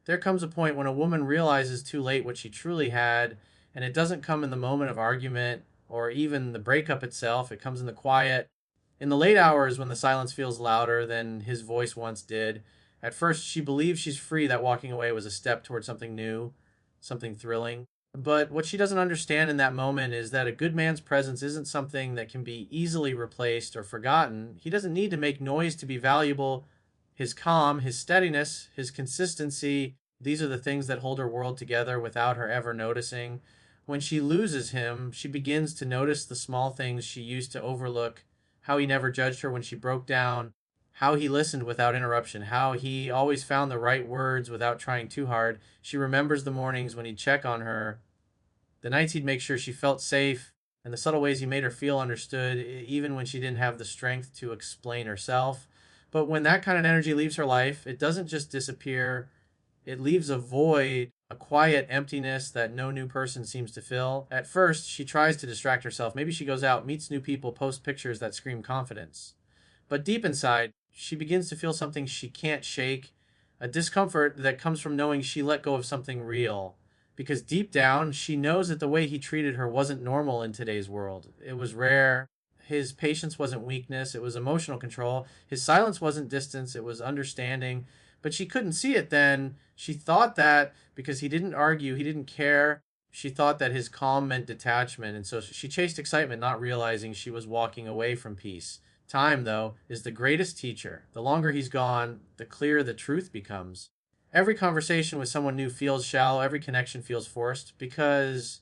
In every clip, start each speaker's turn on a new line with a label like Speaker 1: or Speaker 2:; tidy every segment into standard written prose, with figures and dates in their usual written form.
Speaker 1: There comes a point when a woman realizes too late what she truly had, and it doesn't come in the moment of argument or even the breakup itself. It comes in the quiet, in the late hours when the silence feels louder than his voice once did. At first, she believes she's free, that walking away was a step toward something new, something thrilling. But what she doesn't understand in that moment is that a good man's presence isn't something that can be easily replaced or forgotten. He doesn't need to make noise to be valuable. His calm, his steadiness, his consistency, these are the things that hold her world together without her ever noticing. When she loses him, she begins to notice the small things she used to overlook, how he never judged her when she broke down, how he listened without interruption, how he always found the right words without trying too hard. She remembers the mornings when he'd check on her, the nights he'd make sure she felt safe, and the subtle ways he made her feel understood, even when she didn't have the strength to explain herself. But when that kind of energy leaves her life, it doesn't just disappear, it leaves a void, a quiet emptiness that no new person seems to fill. At first, she tries to distract herself. Maybe she goes out, meets new people, posts pictures that scream confidence. But deep inside, she begins to feel something she can't shake, a discomfort that comes from knowing she let go of something real. Because deep down, she knows that the way he treated her wasn't normal in today's world. It was rare. His patience wasn't weakness, it was emotional control. His silence wasn't distance, it was understanding. But she couldn't see it then. She thought that because he didn't argue, he didn't care. She thought that his calm meant detachment, and so she chased excitement, not realizing she was walking away from peace. Time, though, is the greatest teacher. The longer he's gone, the clearer the truth becomes. Every conversation with someone new feels shallow, every connection feels forced because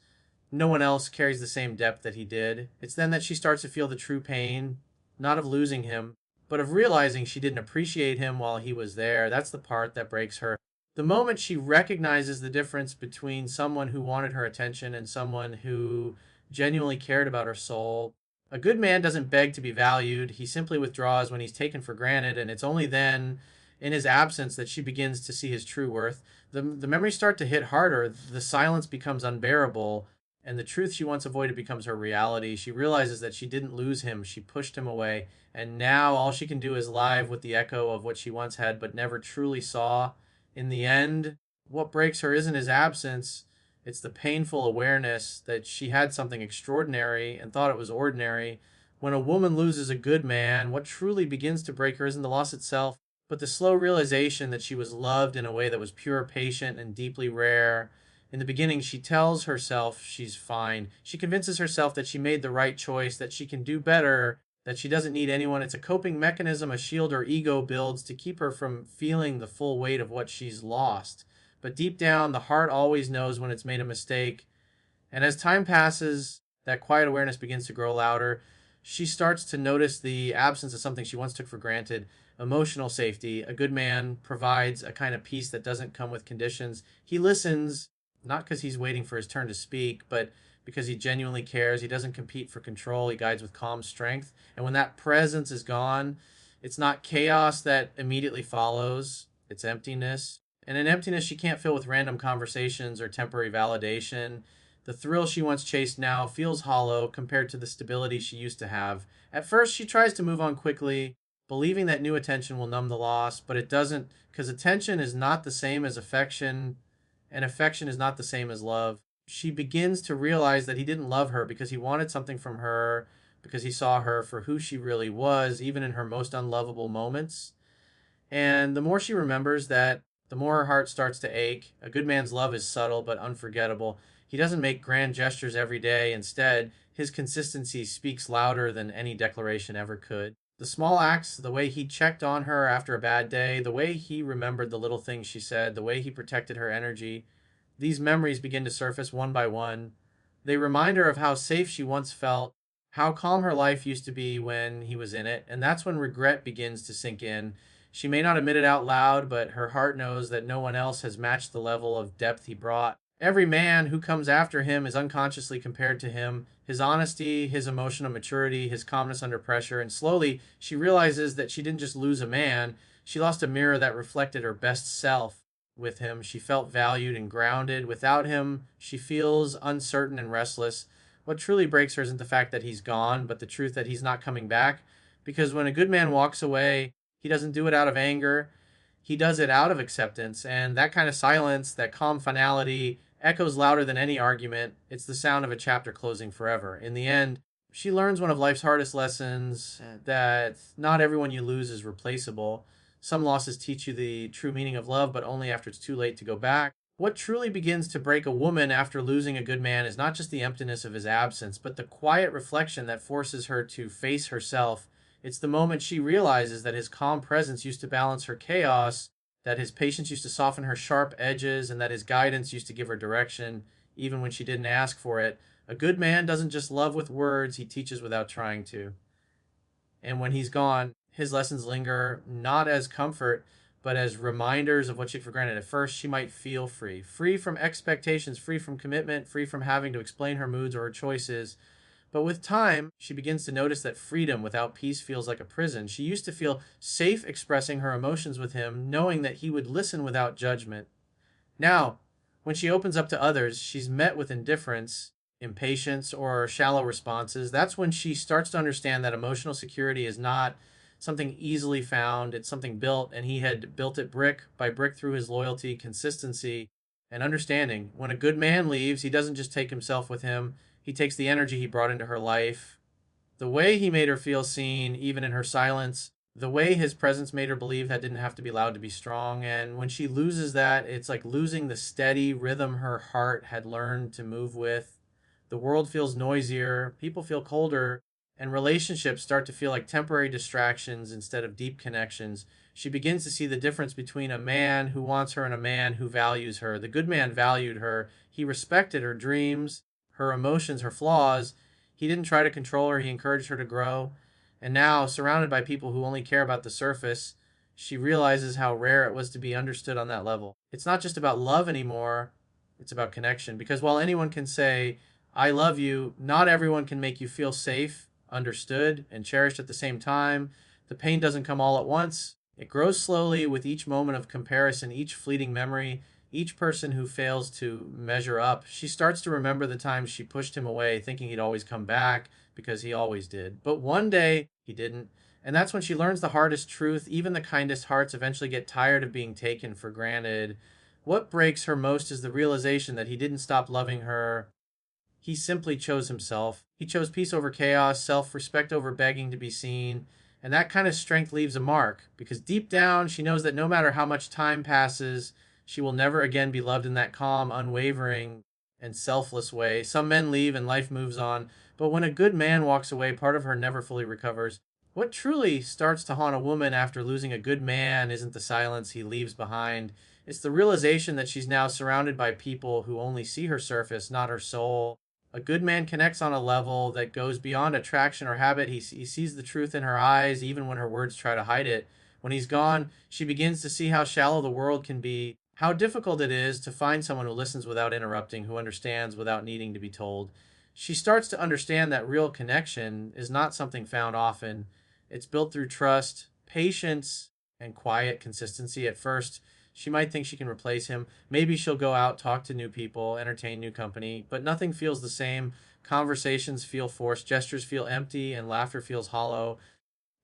Speaker 1: no one else carries the same depth that he did. It's then that she starts to feel the true pain, not of losing him, but of realizing she didn't appreciate him while he was there. That's the part that breaks her. The moment she recognizes the difference between someone who wanted her attention and someone who genuinely cared about her soul. A good man doesn't beg to be valued. He simply withdraws when he's taken for granted, and it's only then, in his absence, that she begins to see his true worth. The memories start to hit harder. The silence becomes unbearable, and the truth she once avoided becomes her reality. She realizes that she didn't lose him, she pushed him away, and now all she can do is live with the echo of what she once had but never truly saw. In the end, what breaks her isn't his absence, it's the painful awareness that she had something extraordinary and thought it was ordinary. When a woman loses a good man, what truly begins to break her isn't the loss itself, but the slow realization that she was loved in a way that was pure, patient, and deeply rare. In the beginning, she tells herself she's fine. She convinces herself that she made the right choice, that she can do better, that she doesn't need anyone. It's a coping mechanism, a shield her ego builds to keep her from feeling the full weight of what she's lost. But deep down, the heart always knows when it's made a mistake. And as time passes, that quiet awareness begins to grow louder. She starts to notice the absence of something she once took for granted, emotional safety. A good man provides a kind of peace that doesn't come with conditions. He listens, not because he's waiting for his turn to speak, but because he genuinely cares. He doesn't compete for control, he guides with calm strength. And when that presence is gone, it's not chaos that immediately follows, it's emptiness. And an emptiness she can't fill with random conversations or temporary validation. The thrill she once chased now feels hollow compared to the stability she used to have. At first, she tries to move on quickly, believing that new attention will numb the loss, but it doesn't, because attention is not the same as affection, and affection is not the same as love. She begins to realize that he didn't love her because he wanted something from her, because he saw her for who she really was, even in her most unlovable moments. And the more she remembers that, the more her heart starts to ache. A good man's love is subtle but unforgettable. He doesn't make grand gestures every day. Instead, his consistency speaks louder than any declaration ever could. The small acts, the way he checked on her after a bad day, the way he remembered the little things she said, the way he protected her energy, these memories begin to surface one by one. They remind her of how safe she once felt, how calm her life used to be when he was in it, and that's when regret begins to sink in. She may not admit it out loud, but her heart knows that no one else has matched the level of depth he brought. Every man who comes after him is unconsciously compared to him. His honesty, his emotional maturity, his calmness under pressure, and slowly she realizes that she didn't just lose a man, she lost a mirror that reflected her best self. With him, she felt valued and grounded. Without him, she feels uncertain and restless. What truly breaks her isn't the fact that he's gone, but the truth that he's not coming back. Because when a good man walks away, he doesn't do it out of anger. He does it out of acceptance, and that kind of silence, that calm finality, echoes louder than any argument. It's the sound of a chapter closing forever. In the end, she learns one of life's hardest lessons, that not everyone you lose is replaceable. Some losses teach you the true meaning of love, but only after it's too late to go back. What truly begins to break a woman after losing a good man is not just the emptiness of his absence, but the quiet reflection that forces her to face herself. It's the moment she realizes that his calm presence used to balance her chaos, that his patience used to soften her sharp edges, and that his guidance used to give her direction, even when she didn't ask for it. A good man doesn't just love with words, he teaches without trying to. And when he's gone, his lessons linger not as comfort, but as reminders of what she took for granted. At first, she might feel free, free from expectations, free from commitment, free from having to explain her moods or her choices. But with time, she begins to notice that freedom without peace feels like a prison. She used to feel safe expressing her emotions with him, knowing that he would listen without judgment. Now, when she opens up to others, she's met with indifference, impatience, or shallow responses. That's when she starts to understand that emotional security is not something easily found, it's something built, and he had built it brick by brick through his loyalty, consistency, and understanding. When a good man leaves, he doesn't just take himself with him, he takes the energy he brought into her life, the way he made her feel seen, even in her silence, the way his presence made her believe that didn't have to be loud to be strong. And when she loses that, it's like losing the steady rhythm her heart had learned to move with. The world feels noisier, people feel colder, and relationships start to feel like temporary distractions instead of deep connections. She begins to see the difference between a man who wants her and a man who values her. The good man valued her. He respected her dreams, her emotions, her flaws. He didn't try to control her, he encouraged her to grow. And now, surrounded by people who only care about the surface, she realizes how rare it was to be understood on that level. It's not just about love anymore, it's about connection. Because while anyone can say, I love you, not everyone can make you feel safe, understood, and cherished at the same time. The pain doesn't come all at once. It grows slowly with each moment of comparison, each fleeting memory, each person who fails to measure up. She starts to remember the times she pushed him away, thinking he'd always come back because he always did. But one day, he didn't. And that's when she learns the hardest truth. Even the kindest hearts eventually get tired of being taken for granted. What breaks her most is the realization that he didn't stop loving her. He simply chose himself. He chose peace over chaos, self respect over begging to be seen. And that kind of strength leaves a mark because deep down, she knows that no matter how much time passes, she will never again be loved in that calm, unwavering, and selfless way. Some men leave and life moves on, but when a good man walks away, part of her never fully recovers. What truly starts to haunt a woman after losing a good man isn't the silence he leaves behind. It's the realization that she's now surrounded by people who only see her surface, not her soul. A good man connects on a level that goes beyond attraction or habit. He sees the truth in her eyes, even when her words try to hide it. When he's gone, she begins to see how shallow the world can be, how difficult it is to find someone who listens without interrupting, who understands without needing to be told. She starts to understand that real connection is not something found often. It's built through trust, patience, and quiet consistency. At first, she might think she can replace him. Maybe she'll go out, talk to new people, entertain new company, but nothing feels the same. Conversations feel forced, gestures feel empty, and laughter feels hollow.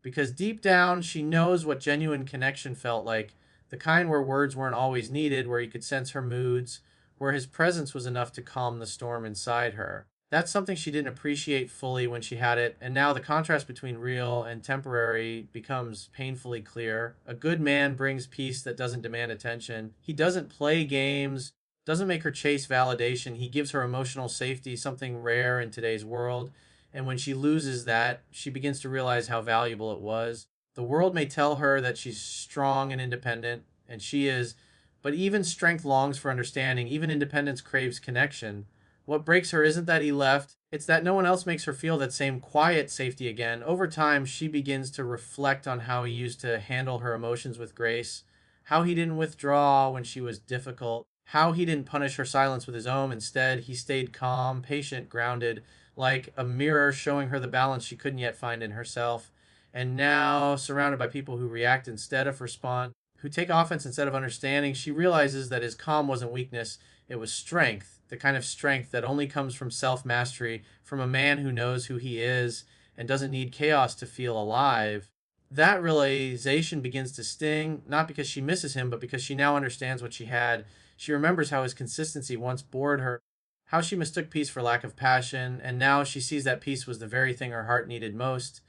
Speaker 1: Because deep down, she knows what genuine connection felt like, the kind where words weren't always needed, where you could sense her moods, where his presence was enough to calm the storm inside her. That's something she didn't appreciate fully when she had it, and now the contrast between real and temporary becomes painfully clear. A good man brings peace that doesn't demand attention. He doesn't play games, doesn't make her chase validation. He gives her emotional safety, something rare in today's world. And when she loses that, she begins to realize how valuable it was. The world may tell her that she's strong and independent, and she is, but even strength longs for understanding. Even independence craves connection. What breaks her isn't that he left, it's that no one else makes her feel that same quiet safety again. Over time, she begins to reflect on how he used to handle her emotions with grace, how he didn't withdraw when she was difficult, how he didn't punish her silence with his own. Instead, he stayed calm, patient, grounded, like a mirror showing her the balance she couldn't yet find in herself. And now, surrounded by people who react instead of respond, who take offense instead of understanding, she realizes that his calm wasn't weakness, it was strength, the kind of strength that only comes from self mastery, from a man who knows who he is and doesn't need chaos to feel alive. That realization begins to sting, not because she misses him, but because she now understands what she had. She remembers how his consistency once bored her, how she mistook peace for lack of passion, and now she sees that peace was the very thing her heart needed most.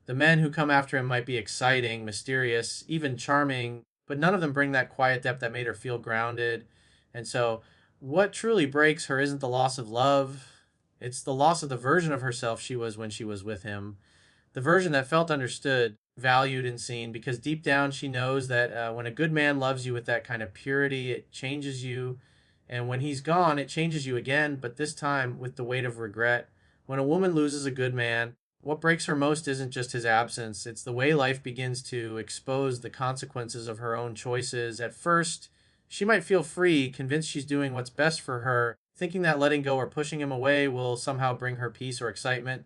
Speaker 1: The men who come after him might be exciting, mysterious, even charming, but none of them bring that quiet depth that made her feel grounded. And so, what truly breaks her isn't the loss of love, it's the loss of the version of herself she was when she was with him, the version that felt understood, valued, and seen, because deep down she knows that when a good man loves you with that kind of purity, it changes you. And when he's gone, it changes you again, but this time with the weight of regret. When a woman loses a good man, what breaks her most isn't just his absence, it's the way life begins to expose the consequences of her own choices. At first, she might feel free, convinced she's doing what's best for her, thinking that letting go or pushing him away will somehow bring her peace or excitement.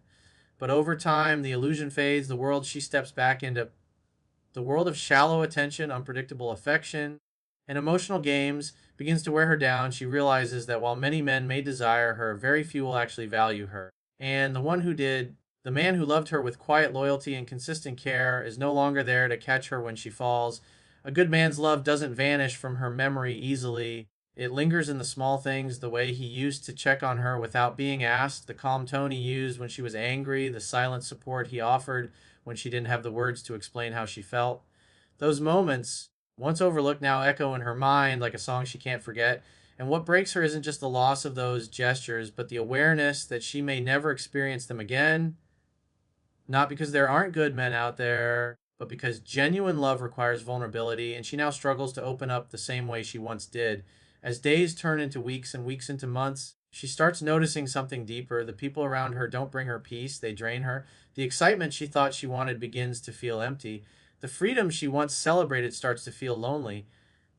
Speaker 1: But over time, the illusion fades, the world she steps back into, the world of shallow attention, unpredictable affection, and emotional games begins to wear her down. She realizes that while many men may desire her, very few will actually value her. And the one who did, the man who loved her with quiet loyalty and consistent care, is no longer there to catch her when she falls. A good man's love doesn't vanish from her memory easily. It lingers in the small things, the way he used to check on her without being asked, the calm tone he used when she was angry, the silent support he offered when she didn't have the words to explain how she felt. Those moments, once overlooked, now echo in her mind like a song she can't forget. And what breaks her isn't just the loss of those gestures, but the awareness that she may never experience them again, not because there aren't good men out there, but because genuine love requires vulnerability, and she now struggles to open up the same way she once did. As days turn into weeks and weeks into months, she starts noticing something deeper. The people around her don't bring her peace, they drain her. The excitement she thought she wanted begins to feel empty. The freedom she once celebrated starts to feel lonely.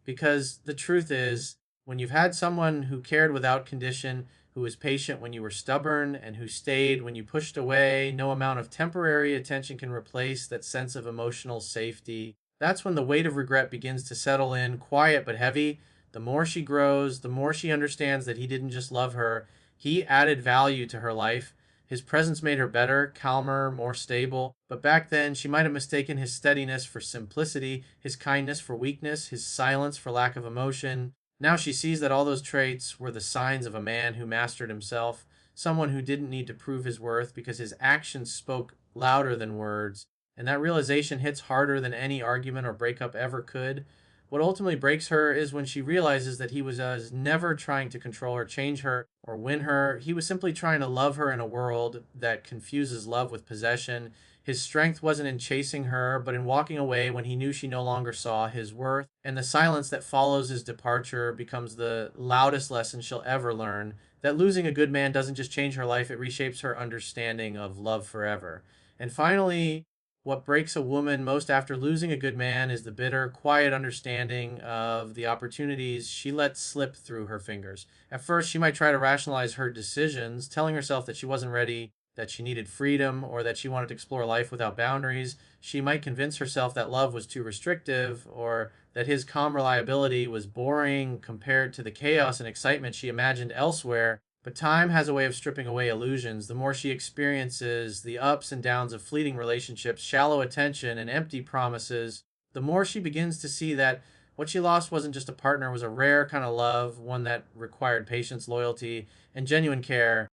Speaker 1: Because the truth is, when you've had someone who cared without condition, who was patient when you were stubborn, and who stayed when you pushed away, no amount of temporary attention can replace that sense of emotional safety. That's when the weight of regret begins to settle in, quiet but heavy. The more she grows, the more she understands that he didn't just love her, he added value to her life. His presence made her better, calmer, more stable. But back then, she might have mistaken his steadiness for simplicity, his kindness for weakness, his silence for lack of emotion. Now she sees that all those traits were the signs of a man who mastered himself, someone who didn't need to prove his worth because his actions spoke louder than words. And that realization hits harder than any argument or breakup ever could. What ultimately breaks her is when she realizes that he was never trying to control her, change her, or win her. He was simply trying to love her in a world that confuses love with possession. His strength wasn't in chasing her, but in walking away when he knew she no longer saw his worth. And the silence that follows his departure becomes the loudest lesson she'll ever learn, that losing a good man doesn't just change her life, it reshapes her understanding of love forever. And finally, what breaks a woman most after losing a good man is the bitter, quiet understanding of the opportunities she let slip through her fingers. At first, she might try to rationalize her decisions, telling herself that she wasn't ready, that she needed freedom, or that she wanted to explore life without boundaries. She might convince herself that love was too restrictive, or that his calm reliability was boring compared to the chaos and excitement she imagined elsewhere. But time has a way of stripping away illusions. The more she experiences the ups and downs of fleeting relationships, shallow attention, and empty promises, the more she begins to see that what she lost wasn't just a partner, it was a rare kind of love, one that required patience, loyalty, and genuine care.